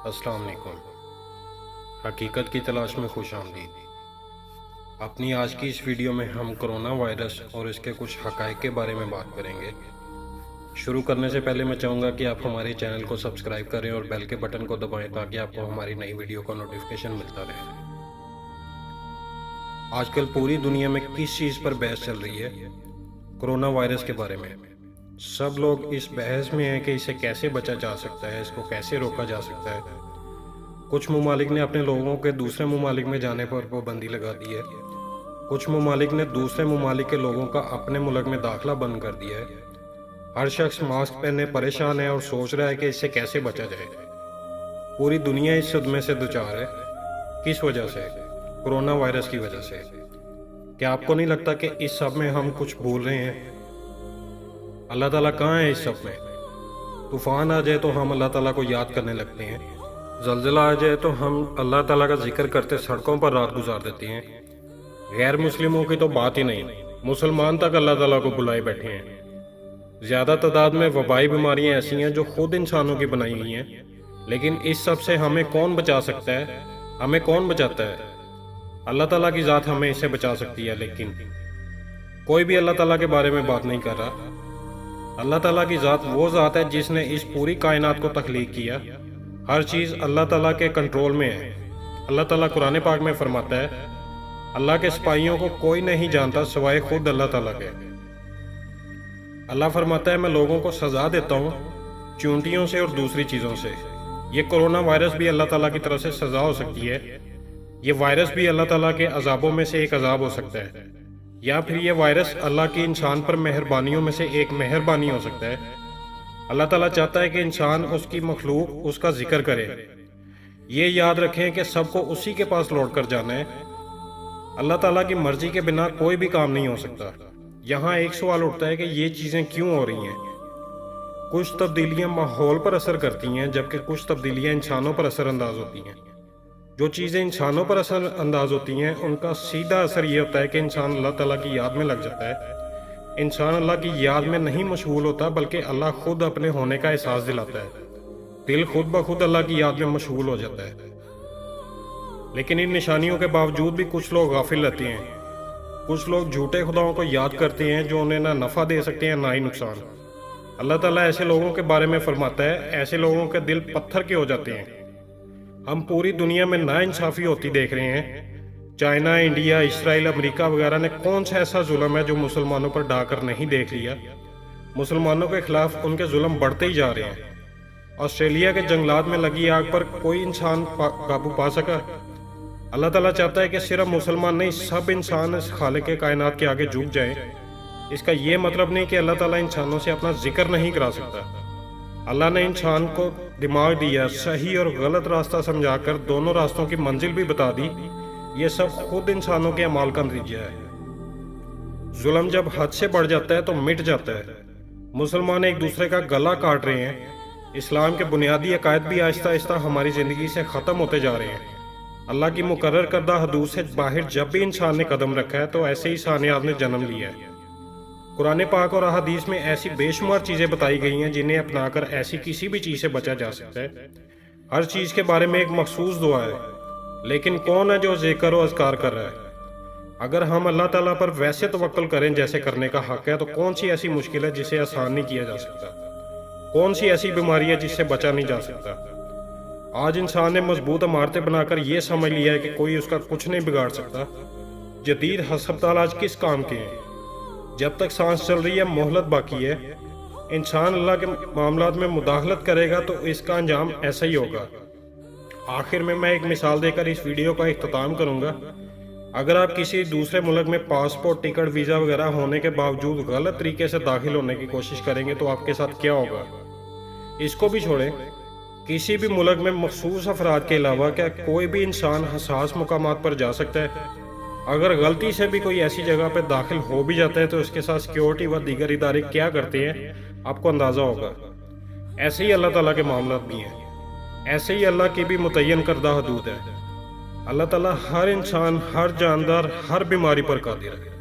अस्सलाम वालेकुम। हकीकत की तलाश में खुश आमदीद। अपनी आज की इस वीडियो में हम कोरोना वायरस और इसके कुछ हक़ाइक़ के बारे में बात करेंगे। शुरू करने से पहले मैं चाहूँगा कि आप हमारे चैनल को सब्सक्राइब करें और बेल के बटन को दबाएं ताकि आपको हमारी नई वीडियो का नोटिफिकेशन मिलता रहे। आजकल पूरी दुनिया में किस चीज़ पर बहस चल रही है? कोरोना वायरस के बारे में। सब लोग इस बहस में हैं कि इसे कैसे बचा जा सकता है, इसको कैसे रोका जा सकता है। कुछ ममालिक ने अपने लोगों के दूसरे ममालिक में जाने पर पाबंदी लगा दी है। कुछ ममालिक ने दूसरे ममालिक के लोगों का अपने मुल्क में दाखिला बंद कर दिया है। हर शख्स मास्क पहनने परेशान है और सोच रहा है कि इससे कैसे बचा जाए। पूरी दुनिया इस सदमे से दुचार है। किस वजह से? कोरोना वायरस की वजह से। क्या आपको नहीं लगता कि इस सब में हम कुछ भूल रहे हैं? अल्लाह ताला कहाँ है इस सब में? तूफ़ान आ जाए तो हम अल्लाह ताला को याद करने लगते हैं। ज़लज़ला आ जाए तो हम अल्लाह ताला का जिक्र करते सड़कों पर रात गुजार देते हैं। गैर मुस्लिमों की तो बात ही नहीं, मुसलमान तक अल्लाह ताला को बुलाए बैठे हैं। ज़्यादा तादाद में वबाई बीमारियां ऐसी हैं जो खुद इंसानों की बनाई हुई हैं, लेकिन इस सब से हमें कौन बचा सकता है? हमें कौन बचाता है? अल्लाह ताला की ज़ात हमें इससे बचा सकती है, लेकिन कोई भी अल्लाह ताला के बारे में बात नहीं कर रहा। अल्लाह ताला की ज़ात वो ज़ात है जिसने इस पूरी कायनात को तख्लीक किया। हर चीज़ अल्लाह ताला के कंट्रोल में है। अल्लाह ताला कुरान पाक में फरमाता है, अल्लाह के सिपाहियों को कोई नहीं जानता सिवाय खुद अल्लाह ताला के। अल्लाह फरमाता है, मैं लोगों को सज़ा देता हूँ चूंटियों से और दूसरी चीज़ों से। ये कोरोना वायरस भी अल्लाह ताला की तरफ से सज़ा हो सकती है। ये वायरस भी अल्लाह ताला के अजाबों में से एक अजाब हो सकता है, या फिर ये वायरस अल्लाह की इंसान पर मेहरबानियों में से एक मेहरबानी हो सकता है। अल्लाह ताला चाहता है कि इंसान, उसकी मखलूक उसका जिक्र करे। ये याद रखें कि सबको उसी के पास लौट कर जाना है। अल्लाह ताला की मर्जी के बिना कोई भी काम नहीं हो सकता। यहाँ एक सवाल उठता है कि ये चीज़ें क्यों हो रही हैं? कुछ तब्दीलियाँ माहौल पर असर करती हैं, जबकि कुछ तब्दीलियाँ इंसानों पर असर अंदाज होती हैं। जो चीज़ें इंसानों पर असर अंदाज होती हैं उनका सीधा असर ये होता है कि इंसान अल्लाह ताला की याद में लग जाता है। इंसान अल्लाह की याद में नहीं मशगूल होता, बल्कि अल्लाह खुद अपने होने का एहसास दिलाता है। दिल खुद ब खुद अल्लाह की याद में मशगूल हो जाता है। लेकिन इन निशानियों के बावजूद भी कुछ लोग गाफिल रहते हैं। कुछ लोग झूठे खुदाओं को याद करते हैं जो उन्हें ना नफ़ा दे सकते हैं ना ही नुकसान। अल्लाह ताला ऐसे लोगों के बारे में फरमाता है, ऐसे लोगों के दिल पत्थर के हो जाते हैं। हम पूरी दुनिया में नाइंसाफ़ी होती देख रहे हैं। चाइना, इंडिया, इसराइल, अमेरिका वगैरह ने कौन सा ऐसा जुल्म है जो मुसलमानों पर डाकर नहीं देख लिया? मुसलमानों के खिलाफ उनके जुल्म बढ़ते ही जा रहे हैं। ऑस्ट्रेलिया के जंगलात में लगी आग पर कोई इंसान काबू पा सका? अल्लाह ताला चाहता है कि सिर्फ मुसलमान नहीं, सब इंसान इस खालिक के कायनात के आगे झुक जाएं। इसका ये मतलब नहीं कि अल्लाह ताला इंसानों से अपना जिक्र नहीं करा सकता। अल्लाह ने इंसान को दिमाग दिया, सही और गलत रास्ता समझाकर दोनों रास्तों की मंजिल भी बता दी। ये सब खुद इंसानों के अमाल का नतीजा है। जुल्म जब हद से बढ़ जाता है तो मिट जाता है। मुसलमान एक दूसरे का गला काट रहे हैं। इस्लाम के बुनियादी अकायद भी आहिस्ता आहिस्ता हमारी ज़िंदगी से ख़त्म होते जा रहे हैं। अल्लाह की मुकर्रर करदा हदूद से बाहर जब भी इंसान ने कदम रखा है तो ऐसे ही सानियात ने जन्म लिया है। कुरान पाक और अहादीस में ऐसी बेशुमार चीज़ें बताई गई हैं जिन्हें अपनाकर ऐसी किसी भी चीज़ से बचा जा सकता है। हर चीज़ के बारे में एक मखसूस दुआ है, लेकिन कौन है जो ज़िक्र और अज़कार कर रहा है? अगर हम अल्लाह ताला पर वैसे तवक्कुल करें जैसे करने का हक़ है, तो कौन सी ऐसी मुश्किल है जिसे आसान नहीं किया जा सकता? कौन सी ऐसी बीमारी है जिससे बचा नहीं जा सकता? आज इंसान ने मजबूत इमारतें बनाकर यह समझ लिया है कि कोई उसका कुछ नहीं बिगाड़ सकता। जदीद हस्पताल आज किस काम के हैं? जब तक सांस चल रही है, मोहलत बाकी है। इंसान अल्लाह के मामलात में मुदाखलत करेगा तो इसका अंजाम ऐसा ही होगा। आखिर में मैं एक मिसाल देकर इस वीडियो का इख्तिताम करूंगा। अगर आप किसी दूसरे मुल्क में पासपोर्ट, टिकट, वीज़ा वगैरह होने के बावजूद गलत तरीके से दाखिल होने की कोशिश करेंगे तो आपके साथ क्या होगा? इसको भी छोड़ें, किसी भी मुल्क में मखसूस अफराद के अलावा क्या कोई भी इंसान हसास मुकामात पर जा सकता है? अगर गलती से भी कोई ऐसी जगह पर दाखिल हो भी जाता है तो इसके साथ सिक्योरिटी व दीगर इदारे क्या करते हैं, आपको अंदाज़ा होगा। ऐसे ही अल्लाह ताला के मामलात भी हैं। ऐसे ही अल्लाह की भी मुतय्यन करदा हदूद है। अल्लाह ताला हर इंसान, हर जानदार, हर बीमारी पर कादिर है।